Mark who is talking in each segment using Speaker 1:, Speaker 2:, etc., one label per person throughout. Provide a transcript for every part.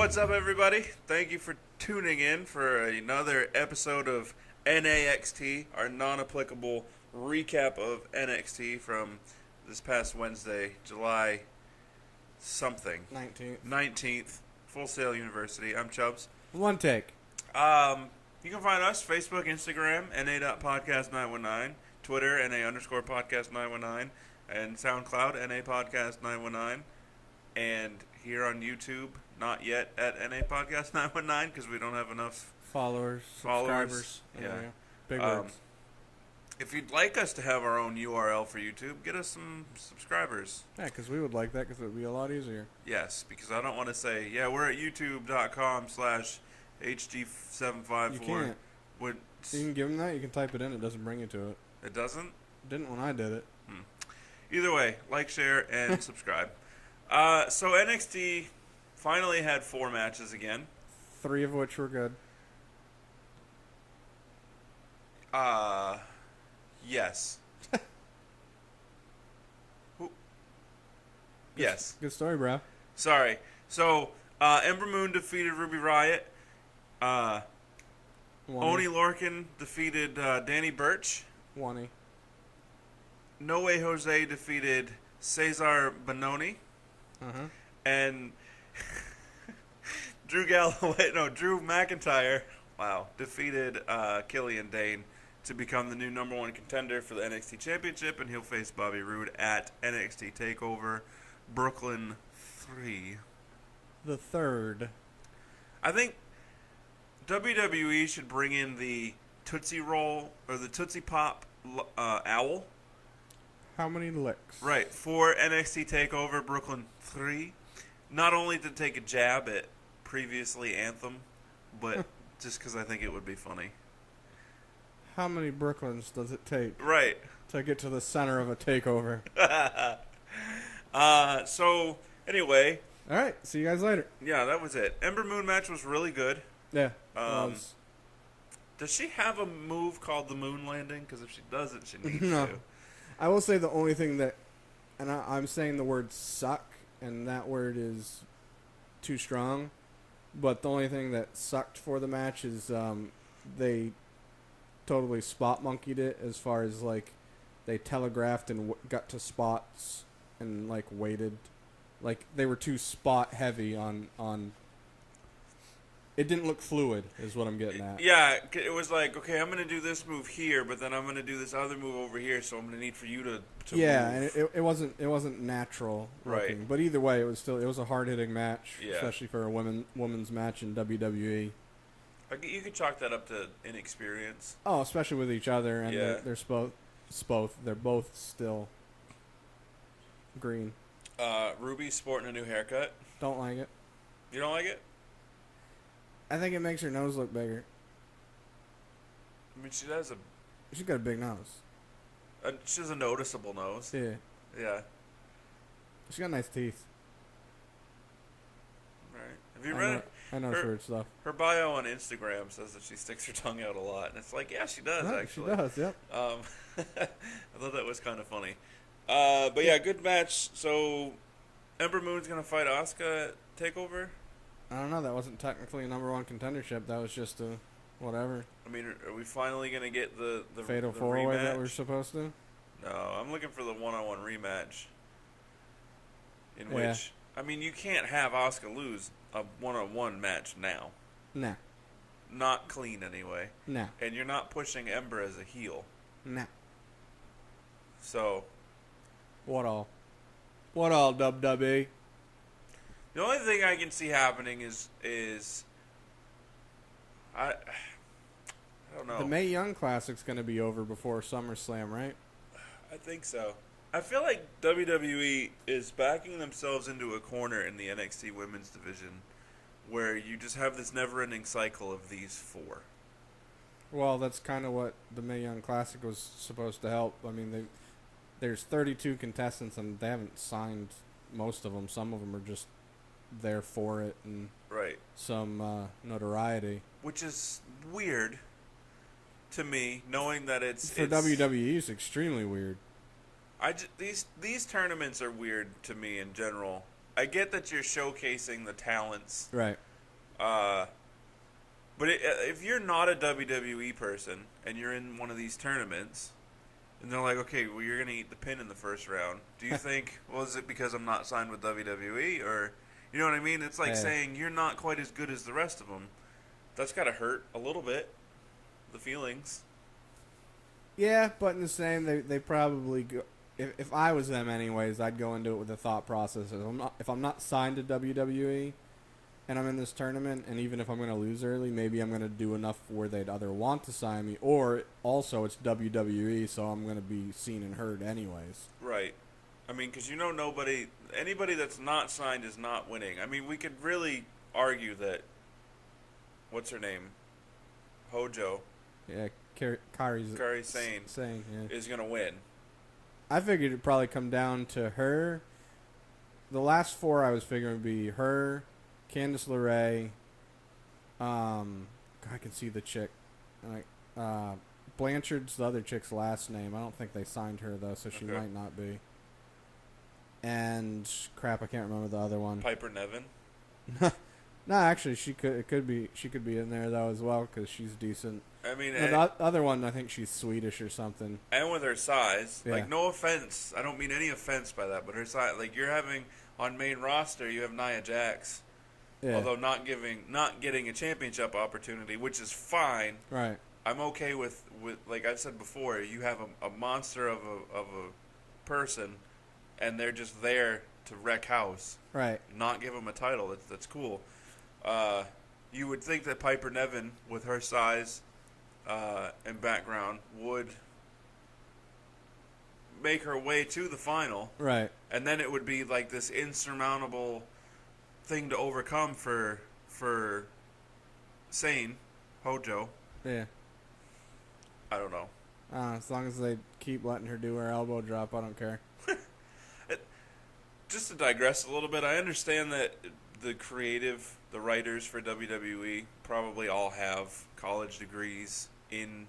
Speaker 1: What's up, everybody? Thank you for tuning in for another episode of NAXT, our non-applicable recap of NXT from this past Wednesday, July something. 19th, Full Sail University. I'm Chubbs.
Speaker 2: One take.
Speaker 1: You can find us, Facebook, Instagram, NA.podcast919, Twitter, NA_podcast919, and SoundCloud, NA podcast919, and here on YouTube, not yet at NA podcast 919 because we don't have enough
Speaker 2: followers, subscribers.
Speaker 1: Yeah.
Speaker 2: Big words.
Speaker 1: If you'd like us to have our own URL for YouTube, get us some subscribers.
Speaker 2: Yeah, because we would like that because it would be a lot easier.
Speaker 1: Yes, because I don't want to say, we're at youtube.com/HG754.
Speaker 2: You can't. You can give them that. You can type it in. It doesn't bring you to it.
Speaker 1: It doesn't?
Speaker 2: It didn't when I did it.
Speaker 1: Either way, like, share, and subscribe. So NXT finally had 4 matches again.
Speaker 2: 3 of which were good.
Speaker 1: Yes. Yes.
Speaker 2: Good story, bro.
Speaker 1: Sorry. So, Ember Moon defeated Ruby Riott. ONEY LORCAN defeated Danny Burch.
Speaker 2: ONEY.
Speaker 1: No Way Jose defeated CEZAR BONONI. And Drew McINTYRE, defeated KILLIAN DAIN to become the new #1 contender for the NXT Championship, and he'll face Bobby Roode at NXT TakeOver Brooklyn 3.
Speaker 2: The third.
Speaker 1: I think WWE should bring in the Tootsie Roll or the Tootsie Pop owl.
Speaker 2: How many licks?
Speaker 1: Right, for NXT TakeOver Brooklyn 3. Not only to take a jab at previously Anthem, but just because I think it would be funny.
Speaker 2: How many Brooklyns does it take?
Speaker 1: Right.
Speaker 2: To get to the center of a takeover?
Speaker 1: So, anyway.
Speaker 2: All right, see you guys later.
Speaker 1: Yeah, that was it. Ember Moon match was really good.
Speaker 2: Yeah.
Speaker 1: Does she have a move called the Moon Landing? Because if she doesn't, she needs
Speaker 2: No.
Speaker 1: to.
Speaker 2: I will say the only thing that, and I'm saying the word suck, and that word is too strong, but the only thing that sucked for the match is they totally spot monkeyed it as far as, like, they telegraphed and got to spots and, like, waited. Like, they were too spot heavy on it didn't look fluid, is what I'm getting at.
Speaker 1: Yeah, it was like, okay, I'm going to do this move here, but then I'm going to do this other move over here, so I'm going to need for you to
Speaker 2: yeah,
Speaker 1: move.
Speaker 2: And it wasn't natural looking.
Speaker 1: Right.
Speaker 2: But either way, it was a hard hitting match,
Speaker 1: yeah.
Speaker 2: especially for a women's match in WWE.
Speaker 1: You could chalk that up to inexperience.
Speaker 2: Oh, especially with each other, and
Speaker 1: yeah.
Speaker 2: they're both still green.
Speaker 1: Ruby's sporting a new haircut.
Speaker 2: Don't like it.
Speaker 1: You don't like it?
Speaker 2: I think it makes her nose look bigger.
Speaker 1: I mean, she's
Speaker 2: got a big nose.
Speaker 1: She has a noticeable nose.
Speaker 2: Yeah.
Speaker 1: Yeah.
Speaker 2: She's got nice teeth.
Speaker 1: Right. Have you read it?
Speaker 2: I know her stuff.
Speaker 1: Her bio on Instagram says that she sticks her tongue out a lot, and it's like, yeah, she does, actually.
Speaker 2: She does, yep.
Speaker 1: I thought that was kind of funny. But yeah, good match. So, Ember Moon's going to fight Asuka at TakeOver?
Speaker 2: I don't know. That wasn't technically a #1 contendership. That was just a whatever.
Speaker 1: I mean, are we finally going to get the
Speaker 2: Fatal 4-way that we're supposed to?
Speaker 1: No, I'm looking for the one-on-one rematch. In which, I mean, you can't have Asuka lose a one-on-one match now.
Speaker 2: Nah.
Speaker 1: Not clean, anyway.
Speaker 2: Nah.
Speaker 1: And you're not pushing Ember as a heel.
Speaker 2: Nah.
Speaker 1: So.
Speaker 2: What all, WWE?
Speaker 1: The only thing I can see happening is I don't know.
Speaker 2: The Mae Young Classic's going to be over before SummerSlam, right?
Speaker 1: I think so. I feel like WWE is backing themselves into a corner in the NXT women's division where you just have this never-ending cycle of these 4.
Speaker 2: Well, that's kind of what the Mae Young Classic was supposed to help. I mean, there's 32 contestants, and they haven't signed most of them. Some of them are just there for it and some notoriety.
Speaker 1: Which is weird to me, knowing that it's
Speaker 2: for WWE. It's extremely weird.
Speaker 1: These tournaments are weird to me in general. I get that you're showcasing the talents,
Speaker 2: right?
Speaker 1: Uh, but if you're not a WWE person and you're in one of these tournaments, and they're like, okay, well, you're going to eat the pin in the first round, do you think, well, is it because I'm not signed with WWE? Or, you know what I mean? It's like saying you're not quite as good as the rest of them. That's got to hurt a little bit, the feelings.
Speaker 2: Yeah, but in the same, they probably go. If I was them, anyways, I'd go into it with the thought process: if I'm not signed to WWE, and I'm in this tournament, and even if I'm going to lose early, maybe I'm going to do enough where they'd either want to sign me, or also it's WWE, so I'm going to be seen and heard anyways.
Speaker 1: Right. I mean, because anybody that's not signed is not winning. I mean, we could really argue that. What's her name? Hojo.
Speaker 2: Yeah, Kairi
Speaker 1: Sane
Speaker 2: yeah.
Speaker 1: is going to win.
Speaker 2: I figured it'd probably come down to her. The last four I was figuring would be her, Candice LeRae. I can see the chick. Like Blanchard's the other chick's last name. I don't think they signed her though, so she might not be. And crap, I can't remember the other one.
Speaker 1: Piper Niven.
Speaker 2: No, actually, she could be in there though as well because she's decent.
Speaker 1: I mean,
Speaker 2: the other one, I think she's Swedish or something.
Speaker 1: And with her size,
Speaker 2: yeah.
Speaker 1: Like, no offense, I don't mean any offense by that, but her size, like, you're having on main roster, you have Nia Jax,
Speaker 2: yeah.
Speaker 1: Although not getting a championship opportunity, which is fine.
Speaker 2: Right.
Speaker 1: I'm okay with like I've said before, you have a monster of a person, and they're just there to wreck house.
Speaker 2: Right.
Speaker 1: Not give them a title. That's cool. You would think that Piper Niven, with her size and background, would make her way to the final.
Speaker 2: Right.
Speaker 1: And then it would be like this insurmountable thing to overcome for Sane, Hojo.
Speaker 2: Yeah.
Speaker 1: I don't know.
Speaker 2: As long as they keep letting her do her elbow drop, I don't care.
Speaker 1: Just to digress a little bit, I understand that the writers for WWE probably all have college degrees in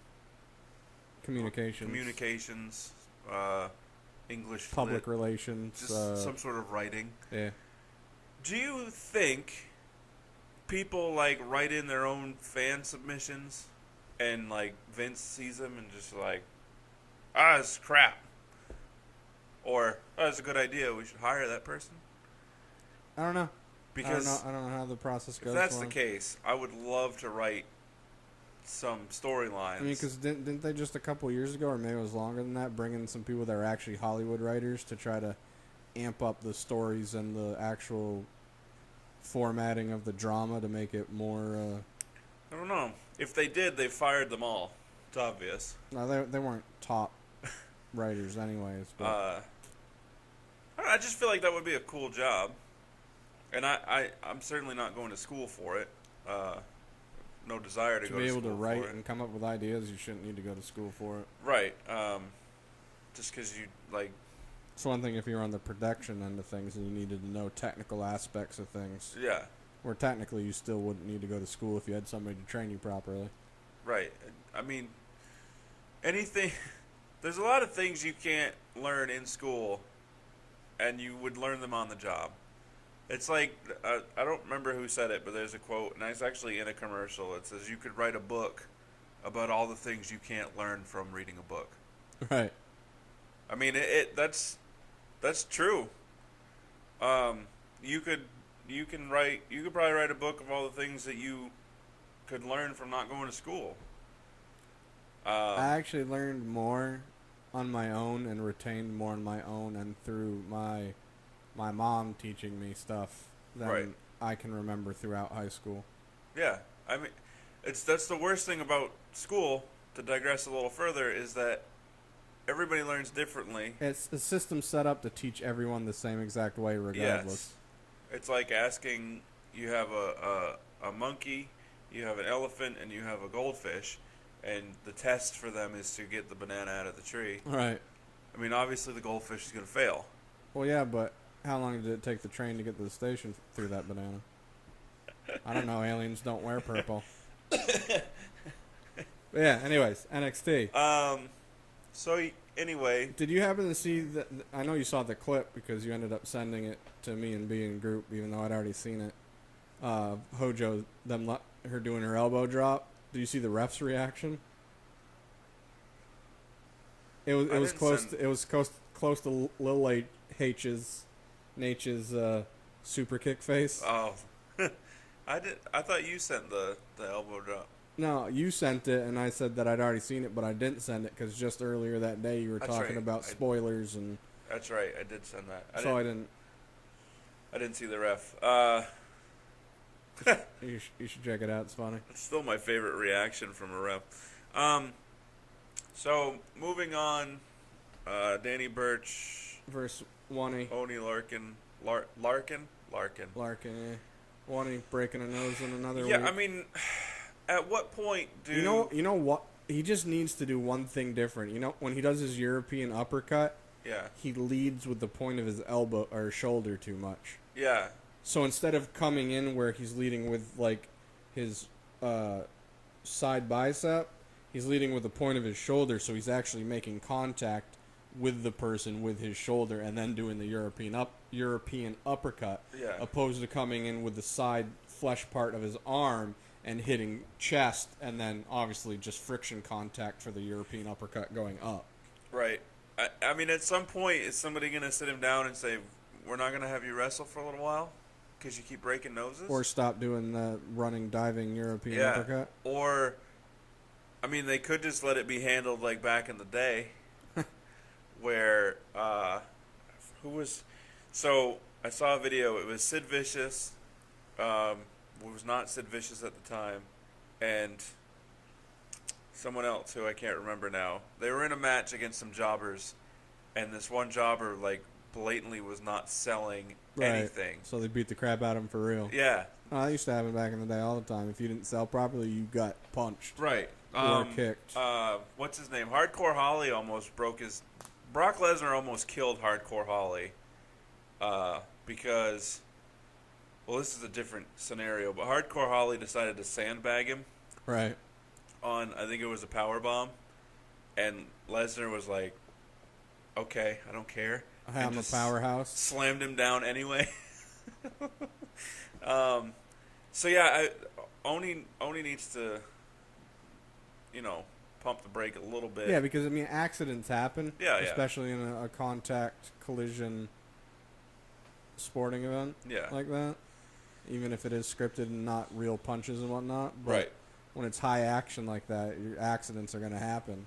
Speaker 1: communications, English,
Speaker 2: public relations,
Speaker 1: just some sort of writing.
Speaker 2: Yeah.
Speaker 1: Do you think people like write in their own fan submissions, and like Vince sees them and just like, it's crap, or it's a good idea, we should hire that person?
Speaker 2: I don't know.
Speaker 1: Because
Speaker 2: I don't know how the process goes.
Speaker 1: If that's the case, I would love to write some storylines.
Speaker 2: I mean, because didn't they just a couple years ago, or maybe it was longer than that, bring in some people that are actually Hollywood writers to try to amp up the stories and the actual formatting of the drama to make it more...
Speaker 1: I don't know. If they did, they fired them all. It's obvious.
Speaker 2: No, they weren't top writers anyways. But.
Speaker 1: I just feel like that would be a cool job. And I'm certainly not going to school for it. No desire to go to school for it.
Speaker 2: To be able to write and come up with ideas, you shouldn't need to go to school for it.
Speaker 1: Right. Just because you, like...
Speaker 2: It's one thing if you're on the production end of things and you needed to know technical aspects of things.
Speaker 1: Yeah.
Speaker 2: Where technically you still wouldn't need to go to school if you had somebody to train you properly.
Speaker 1: Right. I mean, anything... There's a lot of things you can't learn in school, and you would learn them on the job. It's like, I don't remember who said it, but there's a quote, and it's actually in a commercial. It says, you could write a book about all the things you can't learn from reading a book.
Speaker 2: Right.
Speaker 1: I mean, that's true. You could probably write a book of all the things that you could learn from not going to school.
Speaker 2: I actually learned more on my own and retained more on my own and through my mom teaching me stuff than I can remember throughout high school.
Speaker 1: Yeah. I mean, that's the worst thing about school, to digress a little further, is that everybody learns differently.
Speaker 2: It's the system set up to teach everyone the same exact way regardless.
Speaker 1: Yes. It's like asking, you have a monkey, you have an elephant, and you have a goldfish, and the test for them is to get the banana out of the tree.
Speaker 2: Right.
Speaker 1: I mean, obviously the goldfish is going to fail.
Speaker 2: Well, yeah, but how long did it take the train to get to the station through that banana? I don't know. Aliens don't wear purple. But yeah, anyways, NXT.
Speaker 1: So, anyway.
Speaker 2: Did you happen to see that? I know you saw the clip because you ended up sending it to me and B in group, even though I'd already seen it. Hojo, her doing her elbow drop. Did you see the ref's reaction? It was close to Lil H's super kick face.
Speaker 1: Oh, I did. I thought you sent the elbow drop.
Speaker 2: No, you sent it, and I said that I'd already seen it, but I didn't send it because just earlier that day you were talking about spoilers and.
Speaker 1: That's right. I did send that.
Speaker 2: I
Speaker 1: didn't see the ref.
Speaker 2: You should check it out. It's funny.
Speaker 1: It's still my favorite reaction from a ref. So moving on, Danny Burch
Speaker 2: versus ONEY.
Speaker 1: ONEY Larkin.
Speaker 2: Yeah. ONEY breaking a nose in another week.
Speaker 1: Yeah, I mean, at what point do
Speaker 2: you know what? He just needs to do one thing different. You know, when he does his European uppercut,
Speaker 1: yeah, he
Speaker 2: leads with the point of his elbow or shoulder too much.
Speaker 1: Yeah.
Speaker 2: So instead of coming in where he's leading with like his side bicep, he's leading with the point of his shoulder, so he's actually making contact with the person with his shoulder and then doing the European uppercut, opposed to coming in with the side flesh part of his arm and hitting chest and then obviously just friction contact for the European uppercut going up.
Speaker 1: Right. I mean, at some point, is somebody going to sit him down and say, we're not going to have you wrestle for a little while because you keep breaking noses?
Speaker 2: Or stop doing the running, diving European uppercut?
Speaker 1: Or, I mean, they could just let it be handled like back in the day where, so I saw a video. It was Sid Vicious. It was not Sid Vicious at the time. And someone else who I can't remember now. They were in a match against some jobbers, and this one jobber like blatantly was not selling anything.
Speaker 2: So they beat the crap out of him for real.
Speaker 1: Yeah.
Speaker 2: That used to happen back in the day all the time. If you didn't sell properly, you got punched.
Speaker 1: Right.
Speaker 2: Or kicked.
Speaker 1: What's his name? Hardcore Holly almost broke his. Brock Lesnar almost killed Hardcore Holly. Because, well, this is a different scenario, but Hardcore Holly decided to sandbag him.
Speaker 2: Right.
Speaker 1: On, I think it was a power bomb, and Lesnar was like, "Okay, I don't care."
Speaker 2: I'm a powerhouse.
Speaker 1: Slammed him down anyway. So yeah, ONEY needs to, pump the brake a little bit.
Speaker 2: Yeah, because I mean, accidents happen.
Speaker 1: Yeah,
Speaker 2: especially in a contact collision sporting event.
Speaker 1: Yeah.
Speaker 2: Like that, even if it is scripted and not real punches and whatnot. But
Speaker 1: right.
Speaker 2: When it's high action like that, your accidents are going to happen.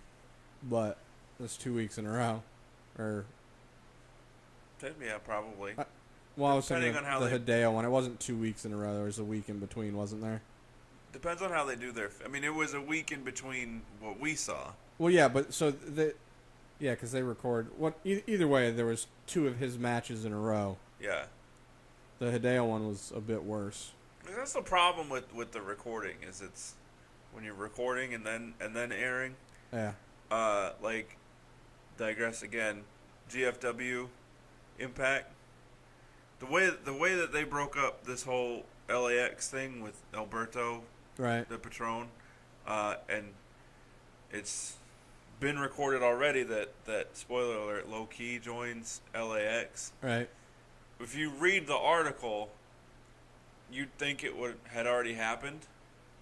Speaker 2: But it's 2 weeks in a row.
Speaker 1: Yeah, probably.
Speaker 2: I was thinking of the Hideo one. It wasn't 2 weeks in a row. There was a week in between, wasn't there?
Speaker 1: Depends on how they do their... I mean, it was a week in between what we saw.
Speaker 2: Well, yeah, but so... Yeah, because they record... Either way, there was 2 of his matches in a row.
Speaker 1: Yeah.
Speaker 2: The Hideo one was a bit worse.
Speaker 1: That's the problem with the recording, is it's... When you're recording and then airing.
Speaker 2: Yeah.
Speaker 1: Digress again. GFW, Impact. The way that they broke up this whole LAX thing with Alberto,
Speaker 2: right,
Speaker 1: the Patron, and it's been recorded already that spoiler alert, Low Key joins LAX.
Speaker 2: Right.
Speaker 1: If you read the article, you'd think it had already happened,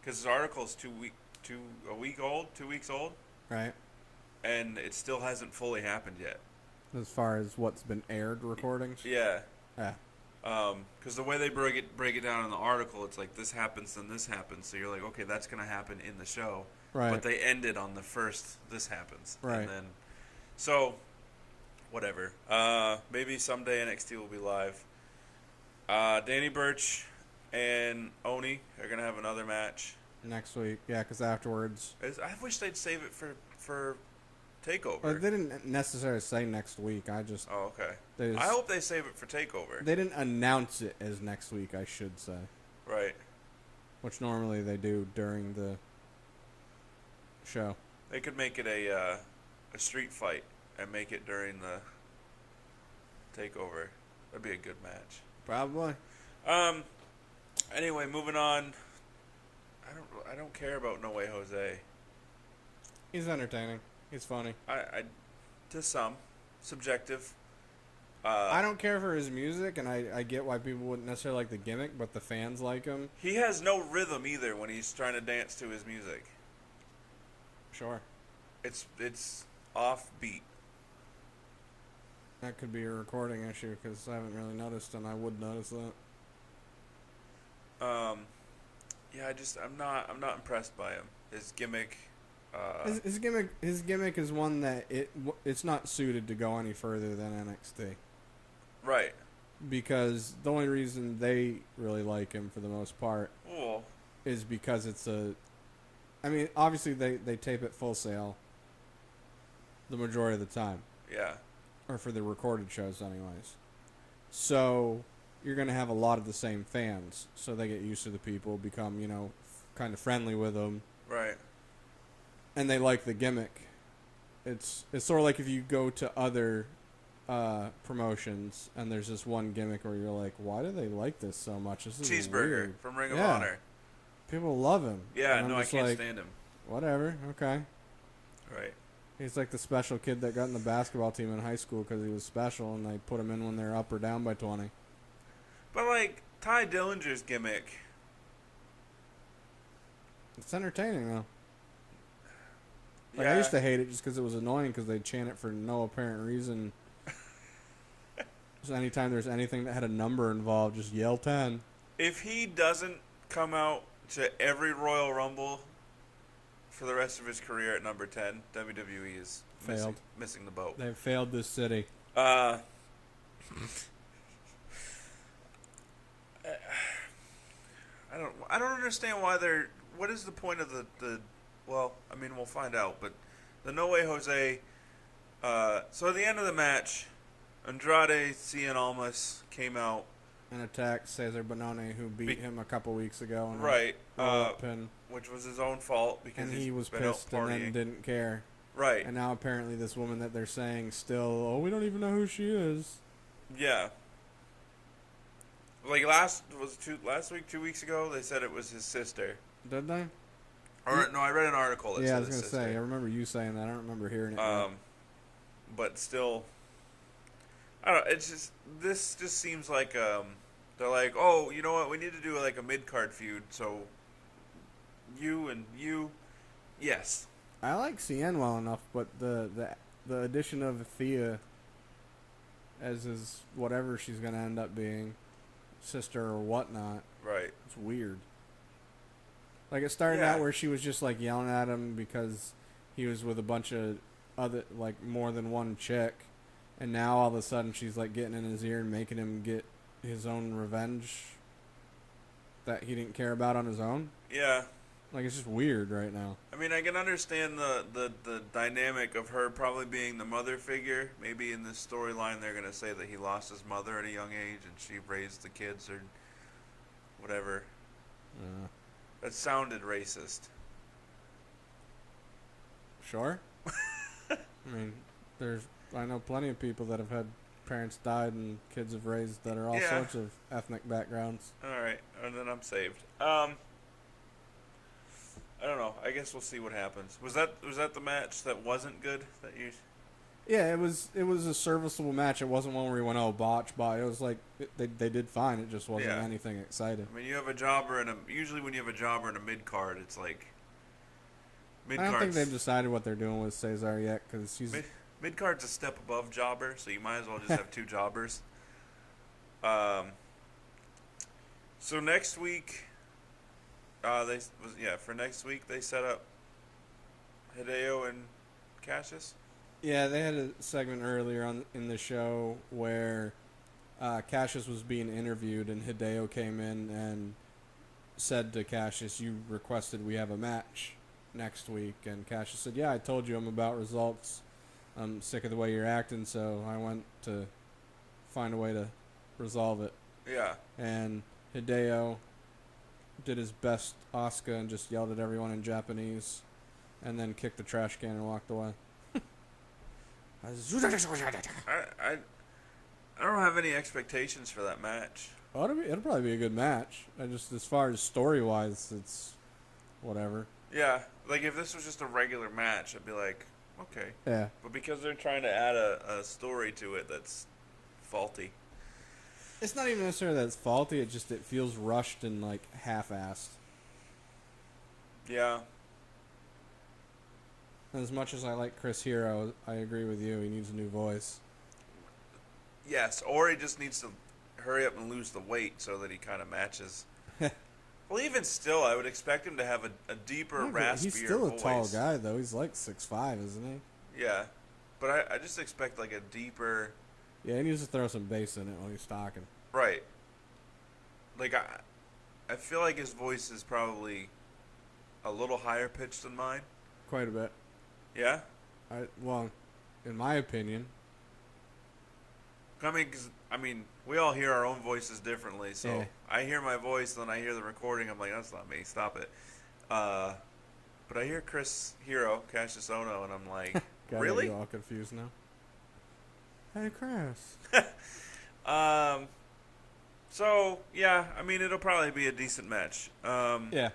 Speaker 1: because this article is 2 weeks old.
Speaker 2: Right.
Speaker 1: And it still hasn't fully happened yet.
Speaker 2: As far as what's been aired recordings?
Speaker 1: Yeah.
Speaker 2: Yeah.
Speaker 1: Because the way they break it down in the article, it's like this happens, then this happens. So you're like, okay, that's going to happen in the show.
Speaker 2: Right.
Speaker 1: But they ended on the first, this happens.
Speaker 2: Right.
Speaker 1: And then, so, whatever. Maybe someday NXT will be live. Danny Burch and ONEY are going to have another match.
Speaker 2: Next week. Yeah, because afterwards.
Speaker 1: I wish they'd save it for TakeOver.
Speaker 2: They didn't necessarily say next week.
Speaker 1: Oh, okay. I hope they save it for TakeOver.
Speaker 2: They didn't announce it as next week, I should say.
Speaker 1: Right.
Speaker 2: Which normally they do during the show.
Speaker 1: They could make it a street fight and make it during the TakeOver. That'd be a good match.
Speaker 2: Probably.
Speaker 1: Anyway, moving on. I don't care about No Way Jose.
Speaker 2: He's entertaining. He's funny.
Speaker 1: I to some, subjective.
Speaker 2: I don't care for his music, and I get why people wouldn't necessarily like the gimmick, but the fans like him.
Speaker 1: He has no rhythm either when he's trying to dance to his music.
Speaker 2: Sure.
Speaker 1: It's offbeat.
Speaker 2: That could be a recording issue, because I haven't really noticed, and I would notice that.
Speaker 1: Yeah, I'm not impressed by him. His gimmick.
Speaker 2: His gimmick is one that it's not suited to go any further than NXT.
Speaker 1: Right.
Speaker 2: Because the only reason they really like him for the most part is because it's I mean, obviously they tape it Full Sail the majority of the time.
Speaker 1: Yeah.
Speaker 2: Or for the recorded shows anyways. So you're going to have a lot of the same fans. So they get used to the people, become, kind of friendly with them.
Speaker 1: Right.
Speaker 2: And they like the gimmick. It's sort of like if you go to other promotions and there's this one gimmick where you're like, why do they like this so much? This is
Speaker 1: Cheeseburger
Speaker 2: weird.
Speaker 1: from Ring of Honor.
Speaker 2: People love him.
Speaker 1: Yeah, no, I can't stand him.
Speaker 2: Whatever, okay.
Speaker 1: Right.
Speaker 2: He's like the special kid that got in the basketball team in high school because he was special, and they put him in when they're up or down by 20.
Speaker 1: But, like, Ty Dillinger's gimmick.
Speaker 2: It's entertaining, though. Like,
Speaker 1: Yeah.
Speaker 2: I used to hate it just because it was annoying because they'd chant it for no apparent reason. So anytime there's anything that had a number involved, just yell 10.
Speaker 1: If he doesn't come out to every Royal Rumble for the rest of his career at number 10, WWE is missing the boat.
Speaker 2: They've failed this city.
Speaker 1: I don't understand why they're. What is the point of the? Well, I mean, we'll find out. But the No Way Jose. So at the end of the match, Andrade Cien Almas came out
Speaker 2: And attacked CEZAR BONONI, who beat him a couple weeks ago. In
Speaker 1: right.
Speaker 2: A pin.
Speaker 1: Which was his own fault because
Speaker 2: he was
Speaker 1: been
Speaker 2: pissed
Speaker 1: out
Speaker 2: and
Speaker 1: partying.
Speaker 2: then didn't care.
Speaker 1: Right.
Speaker 2: And now apparently this woman that they're saying still, we don't even know who she is.
Speaker 1: Yeah. Like last week, 2 weeks ago, they said it was his sister.
Speaker 2: Did they?
Speaker 1: Or no, I read an article that said
Speaker 2: I was
Speaker 1: his
Speaker 2: gonna
Speaker 1: sister.
Speaker 2: say. I remember you saying that. I don't remember hearing it. Yet.
Speaker 1: But still, I don't know. This just seems like they're like, oh, you know what? We need to do like a mid card feud. So you and you, yes.
Speaker 2: I like Cien well enough, but the addition of Thea as his whatever she's gonna end up being, sister or whatnot.
Speaker 1: Right.
Speaker 2: It's weird. Like it started out where she was just like yelling at him because he was with a bunch of other like more than one chick, and now all of a sudden she's like getting in his ear and making him get his own revenge that he didn't care about on his own.
Speaker 1: Yeah.
Speaker 2: Like it's just weird right now.
Speaker 1: I mean, I can understand the dynamic of her probably being the mother figure. Maybe in this storyline they're gonna say that he lost his mother at a young age and she raised the kids or whatever. That sounded racist.
Speaker 2: Sure. I mean, I know plenty of people that have had parents died and kids have raised that are all sorts of ethnic backgrounds.
Speaker 1: All right, and then I'm saved. I don't know. I guess we'll see what happens. Was that the match that wasn't good that you?
Speaker 2: Yeah, it was a serviceable match. It wasn't one where we went botch. It was like they did fine. It just wasn't anything exciting.
Speaker 1: I mean, you have a jobber and usually when you have a jobber in a mid card, it's like mid.
Speaker 2: I don't think they've decided what they're doing with CEZAR yet because he's
Speaker 1: mid card's a step above jobber, so you might as well just have two jobbers. So next week, for next week they set up Hideo and Cassius.
Speaker 2: Yeah, they had a segment earlier in the show where Cassius was being interviewed and Hideo came in and said to Cassius, "You requested we have a match next week," and Cassius said, "Yeah, I told you I'm about results. I'm sick of the way you're acting, so I went to find a way to resolve it."
Speaker 1: Yeah.
Speaker 2: And Hideo did his best Asuka and just yelled at everyone in Japanese and then kicked the trash can and walked away.
Speaker 1: I don't have any expectations for that match.
Speaker 2: It'll probably be a good match. As far as story-wise, it's whatever.
Speaker 1: Yeah, like if this was just a regular match, I'd be like, okay.
Speaker 2: Yeah.
Speaker 1: But because they're trying to add a story to it that's faulty.
Speaker 2: It's not even necessarily that it's faulty. It feels rushed and like half-assed.
Speaker 1: Yeah.
Speaker 2: As much as I like Chris Hero, I agree with you. He needs a new voice.
Speaker 1: Yes, or he just needs to hurry up and lose the weight so that he kind of matches. Well, even still, I would expect him to have a deeper, raspier
Speaker 2: He's still a
Speaker 1: voice.
Speaker 2: tall guy, though. He's like 6'5", isn't he?
Speaker 1: Yeah, but I just expect like a deeper...
Speaker 2: Yeah, he needs to throw some bass in it when he's talking.
Speaker 1: Right. Like, I feel like his voice is probably a little higher pitched than mine.
Speaker 2: Quite a bit.
Speaker 1: Yeah?
Speaker 2: Well, in my opinion.
Speaker 1: I mean, we all hear our own voices differently, so
Speaker 2: Yeah.
Speaker 1: I hear my voice, then I hear the recording, I'm like, that's not me, stop it. But I hear Chris Hero, Cassius Ono, and I'm like,
Speaker 2: God,
Speaker 1: really?
Speaker 2: Are you all confused now? Hey, Chris.
Speaker 1: So, yeah, I mean, it'll probably be a decent match.
Speaker 2: Yeah.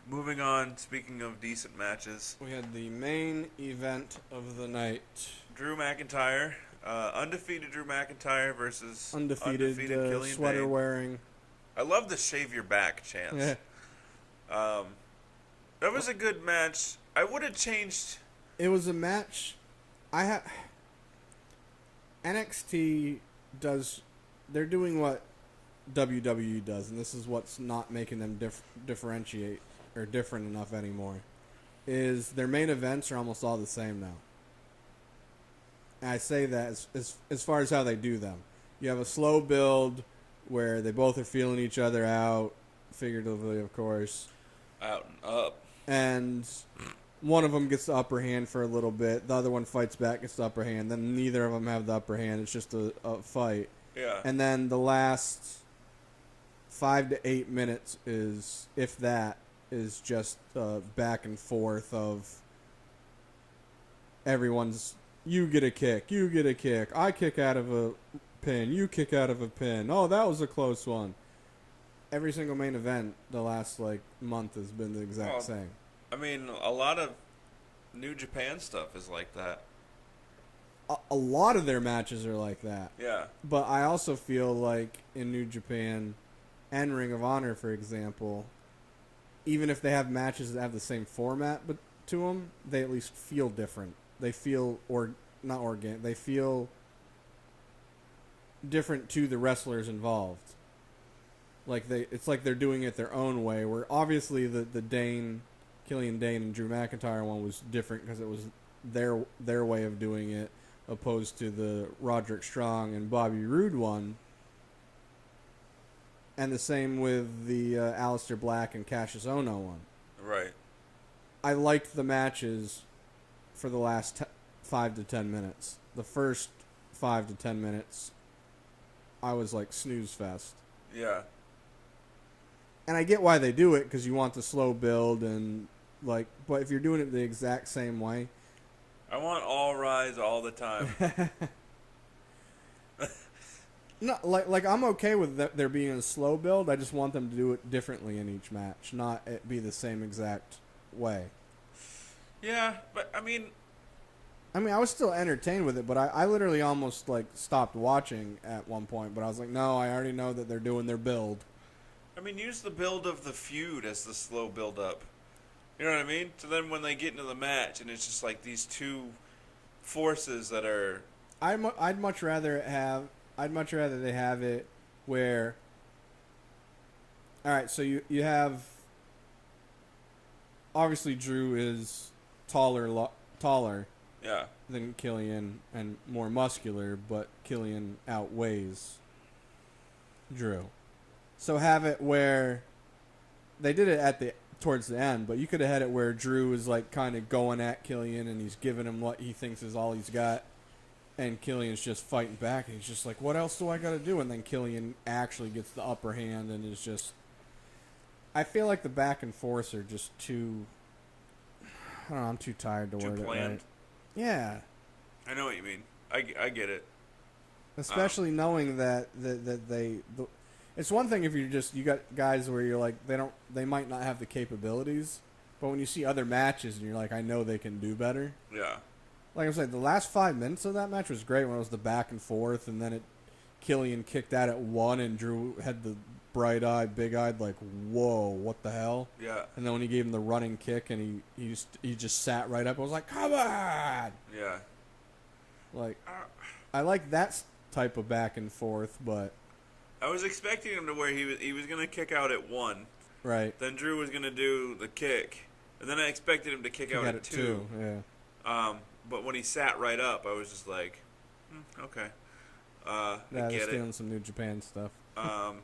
Speaker 1: Moving on, speaking of decent matches,
Speaker 2: We had the main event of the night.
Speaker 1: Drew McIntyre, undefeated Drew McIntyre versus
Speaker 2: Undefeated
Speaker 1: Killian
Speaker 2: sweater
Speaker 1: Dain.
Speaker 2: wearing.
Speaker 1: I love the shave your back chance.
Speaker 2: Yeah.
Speaker 1: That was a good match. I would have changed.
Speaker 2: It was a match. NXT does. They're doing what WWE does, and this is what's not making them differentiate or different enough anymore. Is their main events are almost all the same now. And I say that as far as how they do them. You have a slow build where they both are feeling each other out, figuratively, of course.
Speaker 1: Out and up.
Speaker 2: And one of them gets the upper hand for a little bit. The other one fights back, gets the upper hand. Then neither of them have the upper hand. It's just a fight.
Speaker 1: Yeah.
Speaker 2: And then the last 5 to 8 minutes is, if that, is just back and forth of everyone's, you get a kick, I kick out of a pin, you kick out of a pin. Oh, that was a close one. Every single main event the last month has been the exact same.
Speaker 1: I mean, a lot of New Japan stuff is like that.
Speaker 2: A lot of their matches are like that.
Speaker 1: Yeah.
Speaker 2: But I also feel like in New Japan and Ring of Honor, for example, even if they have matches that have the same format but to them, they at least feel different. They feel not organic. They feel different to the wrestlers involved. It's like they're doing it their own way. Where obviously the Killian Dain and Drew McIntyre one was different because it was their way of doing it, opposed to the Roderick Strong and Bobby Roode one. And the same with the Aleister Black and Cassius Ono one.
Speaker 1: Right.
Speaker 2: I liked the matches for the last 5 to 10 minutes. The first 5 to 10 minutes, I was like snooze fest.
Speaker 1: Yeah.
Speaker 2: And I get why they do it, because you want the slow build and but if you're doing it the exact same way,
Speaker 1: I want all rise all the time.
Speaker 2: no, I'm okay with there being a slow build. I just want them to do it differently in each match, not it be the same exact way.
Speaker 1: Yeah, but I mean,
Speaker 2: I was still entertained with it, but I literally almost stopped watching at one point. But I was like, no, I already know that they're doing their build.
Speaker 1: I mean, use the build of the feud as the slow build up. You know what I mean? So then when they get into the match and it's just like these two forces that are...
Speaker 2: I'd much rather they have it where... Alright, so you have... Obviously Drew is taller
Speaker 1: Yeah.
Speaker 2: than Killian and more muscular, but Killian outweighs Drew. So have it where they did it towards the end, but you could have had it where Drew is kind of going at Killian and he's giving him what he thinks is all he's got, and Killian's just fighting back and he's just like, what else do I got to do? And then Killian actually gets the upper hand and is just... I feel like the back and forths are just too... I don't know, I'm too tired to word it right. Yeah.
Speaker 1: I know what you mean. I get it.
Speaker 2: Especially knowing that it's one thing if you got guys where you're like they might not have the capabilities, but when you see other matches and you're like, I know they can do better.
Speaker 1: Yeah.
Speaker 2: Like I said, the last 5 minutes of that match was great when it was the back and forth, and then Killian kicked out at 1, and Drew had the bright-eyed, big-eyed, like, whoa, what the hell?
Speaker 1: Yeah.
Speaker 2: And then when he gave him the running kick, and he just sat right up, I was like, come on!
Speaker 1: Yeah.
Speaker 2: Like, I like that type of back and forth, but...
Speaker 1: I was expecting him to where he was going to kick out at 1.
Speaker 2: Right.
Speaker 1: Then Drew was going to do the kick. And then I expected him to kick out at 2.
Speaker 2: Yeah.
Speaker 1: But when he sat right up, I was just like, okay. I get
Speaker 2: stealing
Speaker 1: it.
Speaker 2: some New Japan stuff.
Speaker 1: But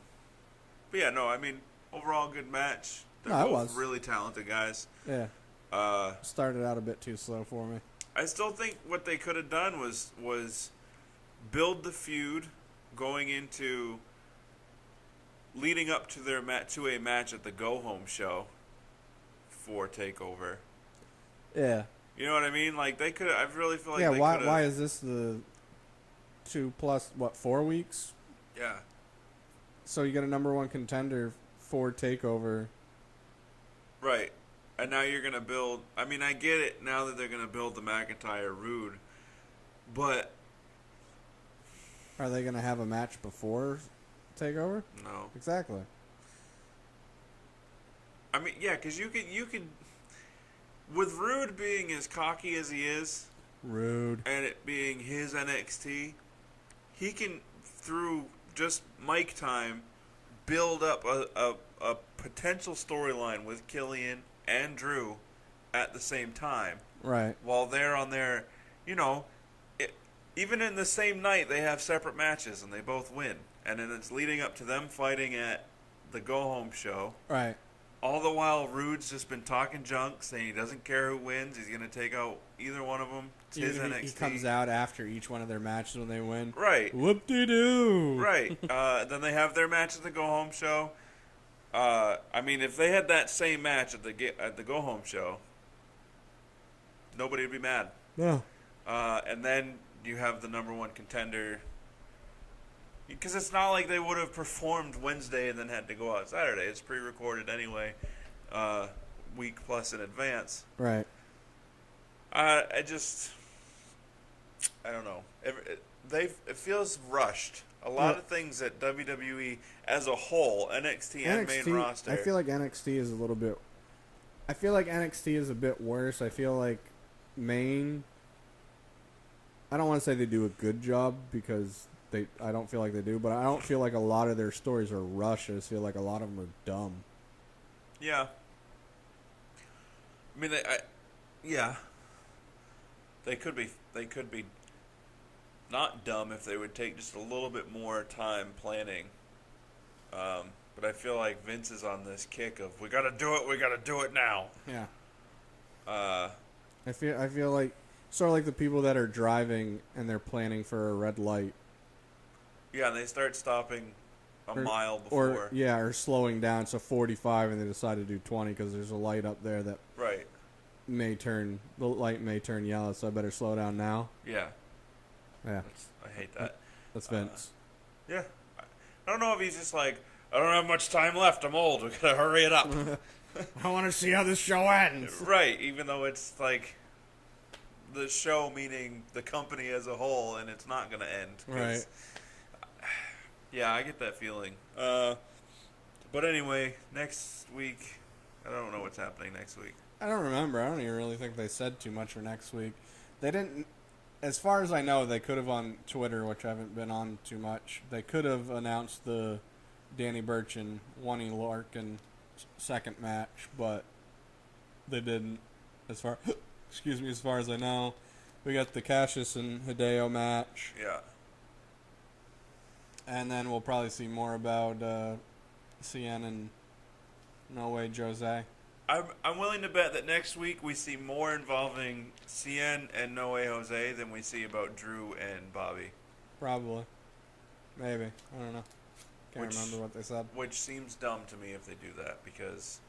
Speaker 1: yeah, no, I mean, overall good match. They're
Speaker 2: No, it
Speaker 1: both
Speaker 2: was.
Speaker 1: really talented guys.
Speaker 2: Yeah. Started out a bit too slow for me.
Speaker 1: I still think what they could have done was build the feud going into leading up to their to a match at the Go Home show for TakeOver.
Speaker 2: Yeah.
Speaker 1: You know what I mean? Like they could. I really feel like
Speaker 2: Yeah.
Speaker 1: they
Speaker 2: Why is this the 2 plus 4 weeks?
Speaker 1: Yeah.
Speaker 2: So you get a number 1 contender for TakeOver.
Speaker 1: Right. And now you're gonna build. I mean, I get it now that they're gonna build the McIntyre Rude, but
Speaker 2: Are they gonna have a match before TakeOver?
Speaker 1: no.
Speaker 2: Exactly.
Speaker 1: I mean, yeah, because you could, with Rude being as cocky as he is,
Speaker 2: Rude.
Speaker 1: and it being his NXT, he can, through just mic time, build up a potential storyline with Killian and Drew at the same time.
Speaker 2: Right.
Speaker 1: While they're on their, even in the same night, they have separate matches and they both win. And then it's leading up to them fighting at the Go Home show.
Speaker 2: Right.
Speaker 1: All the while, Rude's just been talking junk, saying he doesn't care who wins. He's going to take out either one of them. It's his NXT.
Speaker 2: He comes out after each one of their matches when they win.
Speaker 1: Right.
Speaker 2: Whoop-de-doo.
Speaker 1: Right. Then they have their match at the Go Home show. I mean, if they had that same match at the Go Home show, nobody would be mad.
Speaker 2: No.
Speaker 1: And then you have the number 1 contender. Because it's not like they would have performed Wednesday and then had to go out Saturday. It's pre-recorded anyway, week plus in advance.
Speaker 2: Right.
Speaker 1: I don't know. It feels rushed. A lot of things at WWE as a whole, NXT and main roster.
Speaker 2: I feel like NXT is a little bit... I feel like NXT is a bit worse. I feel like main... I don't want to say they do a good job because... I don't feel like they do, but I don't feel like a lot of their stories are rushed. I just feel like a lot of them are dumb.
Speaker 1: Yeah. I mean, yeah. They could be not dumb if they would take just a little bit more time planning. But I feel like Vince is on this kick of we got to do it now.
Speaker 2: Yeah. I feel like sort of like the people that are driving and they're planning for a red light.
Speaker 1: Yeah, and they start stopping a mile before.
Speaker 2: Or slowing down, so 45, and they decide to do 20 because there's a light up there that
Speaker 1: right
Speaker 2: the light may turn yellow, so I better slow down now.
Speaker 1: Yeah.
Speaker 2: Yeah.
Speaker 1: I hate that.
Speaker 2: That's Vince.
Speaker 1: Yeah. I don't know if he's just like, I don't have much time left. I'm old. We gotta hurry it up.
Speaker 2: I want to see how this show ends.
Speaker 1: Right, even though it's like the show meaning the company as a whole, and it's not gonna end.
Speaker 2: Right.
Speaker 1: Yeah, I get that feeling. But anyway, next week, I don't know what's happening next week.
Speaker 2: I don't remember. I don't even really think they said too much for next week. They didn't, as far as I know, they could have on Twitter, which I haven't been on too much, they could have announced the Danny Burch and ONEY LORCAN second match, but they didn't. As far as I know. We got the Cassius and Hideo match.
Speaker 1: Yeah.
Speaker 2: And then we'll probably see more about CN and No Way Jose.
Speaker 1: I'm willing to bet that next week we see more involving CN and No Way Jose than we see about Drew and Bobby.
Speaker 2: Probably. Maybe. I don't know. Can't remember what they said.
Speaker 1: Which seems dumb to me if they do that, because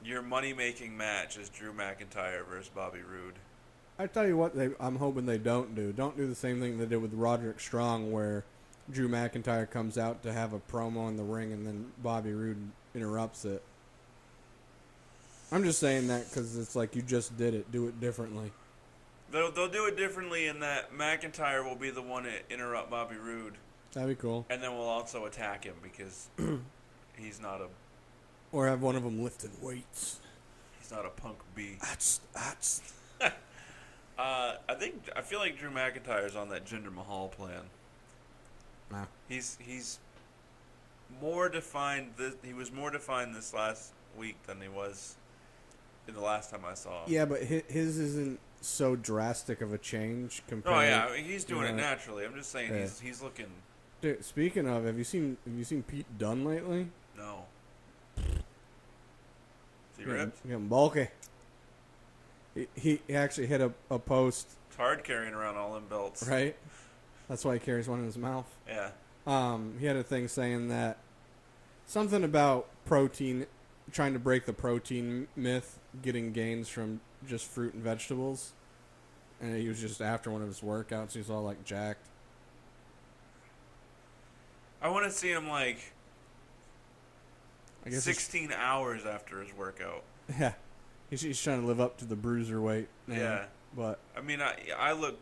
Speaker 1: your money-making match is Drew McIntyre versus Bobby Roode.
Speaker 2: I tell you what, I'm hoping they don't do. Don't do the same thing they did with Roderick Strong, where Drew McIntyre comes out to have a promo in the ring and then Bobby Roode interrupts it. I'm just saying that because it's like you just did it. Do it differently.
Speaker 1: They'll do it differently in that McIntyre will be the one to interrupt Bobby Roode.
Speaker 2: That'd be cool.
Speaker 1: And then we'll also attack him because he's not a
Speaker 2: Or have one of them lifting weights.
Speaker 1: he's not a punk B.
Speaker 2: That's.
Speaker 1: I feel like Drew McIntyre's on that Jinder Mahal plan.
Speaker 2: Nah.
Speaker 1: He's more defined. He was more defined this last week than he was in the last time I saw him.
Speaker 2: Yeah, but his isn't so drastic of a change compared.
Speaker 1: Oh yeah, I mean, he's doing it naturally. I'm just saying
Speaker 2: Yeah.
Speaker 1: he's looking.
Speaker 2: Dude, speaking of, have you seen Pete Dunne lately?
Speaker 1: No. Is he ripped?
Speaker 2: Getting bulky. He actually hit a post.
Speaker 1: It's hard carrying around all them belts.
Speaker 2: Right. That's why he carries one in his mouth.
Speaker 1: Yeah.
Speaker 2: He had a thing saying that something about protein, trying to break the protein myth, getting gains from just fruit and vegetables. And he was just after one of his workouts. He was all like jacked.
Speaker 1: I want to see him like
Speaker 2: I guess
Speaker 1: 16 hours after his workout.
Speaker 2: Yeah, he's trying to live up to the bruiserweight name.
Speaker 1: Yeah.
Speaker 2: But
Speaker 1: I mean, I look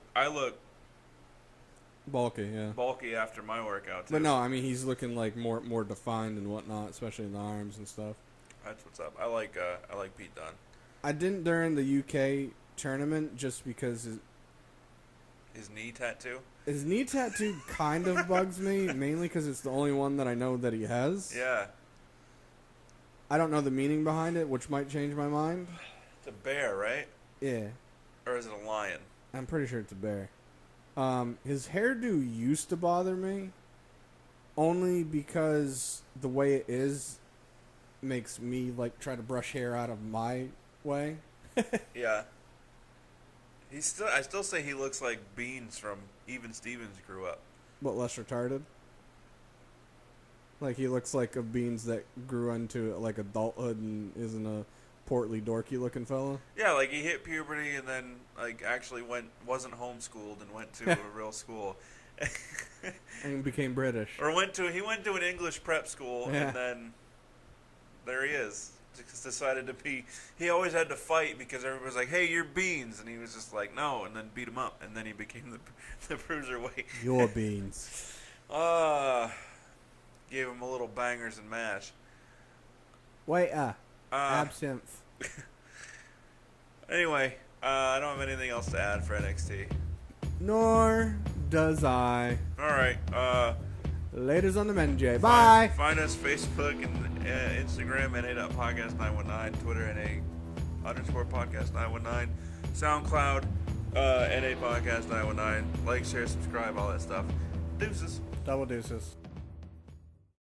Speaker 2: bulky, yeah.
Speaker 1: bulky after my workout too.
Speaker 2: But no, I mean he's looking like more defined and whatnot, especially in the arms and stuff.
Speaker 1: That's what's up. I like Pete Dunne.
Speaker 2: I didn't during the UK tournament just because
Speaker 1: His knee tattoo.
Speaker 2: his knee tattoo kind of bugs me, mainly because it's the only one that I know that he has.
Speaker 1: Yeah.
Speaker 2: I don't know the meaning behind it, which might change my mind.
Speaker 1: It's a bear, right?
Speaker 2: Yeah,
Speaker 1: Or is it a lion?
Speaker 2: I'm pretty sure it's a bear. His hairdo used to bother me, only because the way it is makes me like try to brush hair out of my way.
Speaker 1: Yeah. I still say he looks like Beans from Even Stevens grew up.
Speaker 2: But less retarded. Like he looks like a Beans that grew into like adulthood and isn't a portly, dorky looking fella.
Speaker 1: Yeah, like he hit puberty and then like actually wasn't homeschooled and went to a real school.
Speaker 2: And became British.
Speaker 1: Or he went to an English prep school and then there he is. Just decided to be. He always had to fight because everybody was like, "Hey, you're Beans," and he was just like, "No," and then beat him up, and then he became the bruiserweight.
Speaker 2: Your Beans.
Speaker 1: Gave him a little bangers and mash.
Speaker 2: Wait, absinthe.
Speaker 1: Anyway, I don't have anything else to add for NXT.
Speaker 2: Nor does I.
Speaker 1: All right.
Speaker 2: Ladies on the Menjay. Bye.
Speaker 1: Find us Facebook and Instagram NA.podcast919, Twitter NA_podcast919, SoundCloud NA podcast 919. Like, share, subscribe, all that stuff. Deuces.
Speaker 2: Double deuces.